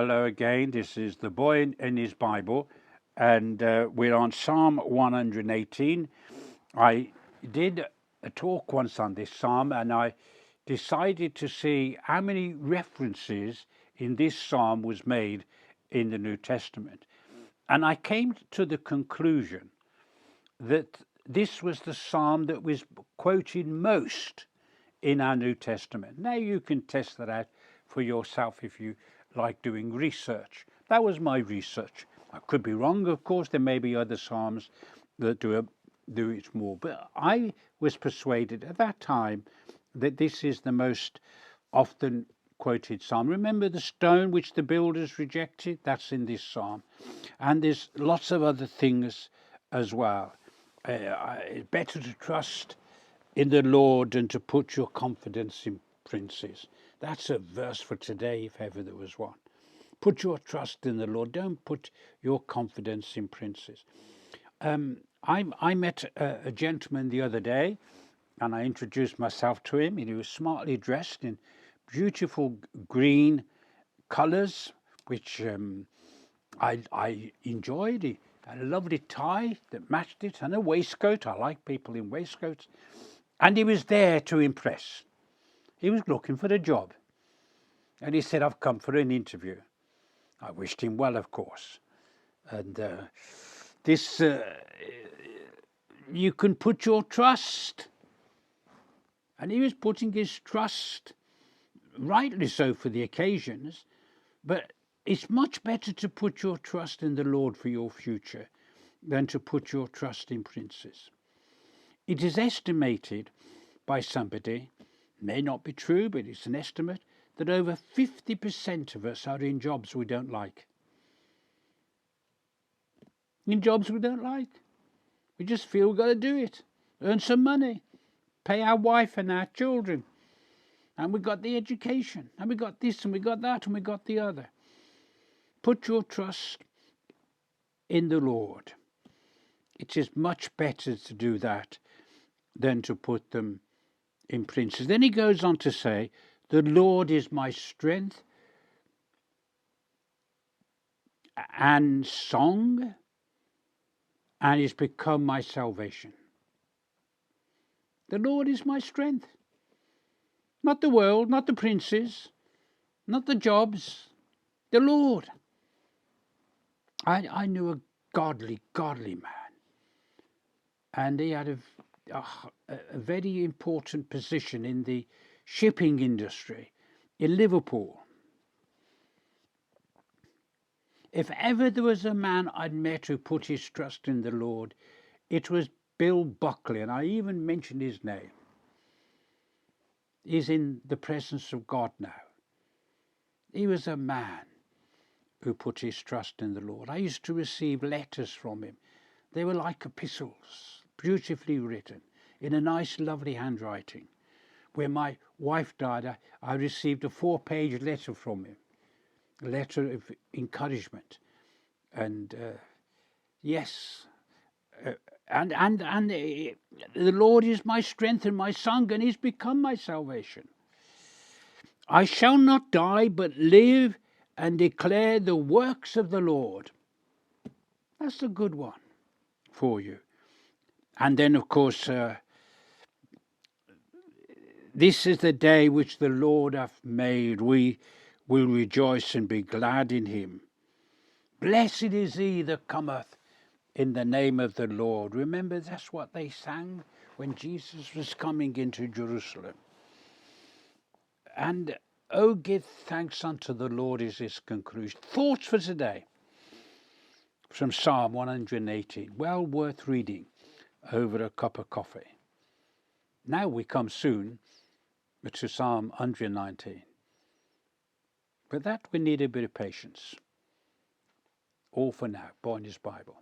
Hello again. This is the boy in his Bible, and we're on Psalm 118. I did a talk once on this psalm, and I decided to see how many references in this psalm was made in the New Testament. And I came to the conclusion that this was the psalm that was quoted most in our New Testament. Now you can test that out for yourself if you like doing research. That was my research. I could be wrong, of course. There may be other psalms that do it more, but I was persuaded at that time that this is the most often quoted psalm. Remember the stone which the builders rejected? That's in this psalm, and there's lots of other things as well. It's better to trust in the Lord than to put your confidence in princes. That's a verse for today, if ever there was one. Put your trust in the Lord. Don't put your confidence in princes. I met a gentleman the other day, and I introduced myself to him. He was smartly dressed in beautiful green colours, which I enjoyed. He had a lovely tie that matched it, and a waistcoat. I like people in waistcoats. And he was there to impress. He was looking for a job. And he said, I've come for an interview. I wished him well, of course. And you can put your trust. And he was putting his trust, rightly so for the occasions, but it's much better to put your trust in the Lord for your future than to put your trust in princes. It is estimated by somebody, may not be true, but it's an estimate, that over 50% of us are in jobs we don't like. In jobs we don't like. We just feel we've got to do it, earn some money, pay our wife and our children, and we got the education, and we got this, and we got that, and we got the other. Put your trust in the Lord. It is much better to do that than to put them in princes. Then he goes on to say, the Lord is my strength and song, and is become my salvation. The Lord is my strength. Not the world, not the princes, not the jobs, the Lord. I knew a godly man, and he had a very important position in the shipping industry in Liverpool. If ever there was a man I'd met who put his trust in the Lord, it was Bill Buckley, and I even mentioned his name. He's in the presence of God now. He was a man who put his trust in the Lord. I used to receive letters from him. They were like epistles, beautifully written, in a nice, lovely handwriting. When my wife died, I received a 4-page letter from him, a letter of encouragement. And yes, and the Lord is my strength and my song, and he's become my salvation. I shall not die, but live and declare the works of the Lord. That's a good one for you. And then, of course, this is the day which the Lord hath made. We will rejoice and be glad in him. Blessed is he that cometh in the name of the Lord. Remember, that's what they sang when Jesus was coming into Jerusalem. And oh, give thanks unto the Lord is his conclusion. Thoughts for today from Psalm 118. Well worth reading over a cup of coffee. Now we come soon to Psalm 119. But that we need a bit of patience. All for now. Boy in his Bible.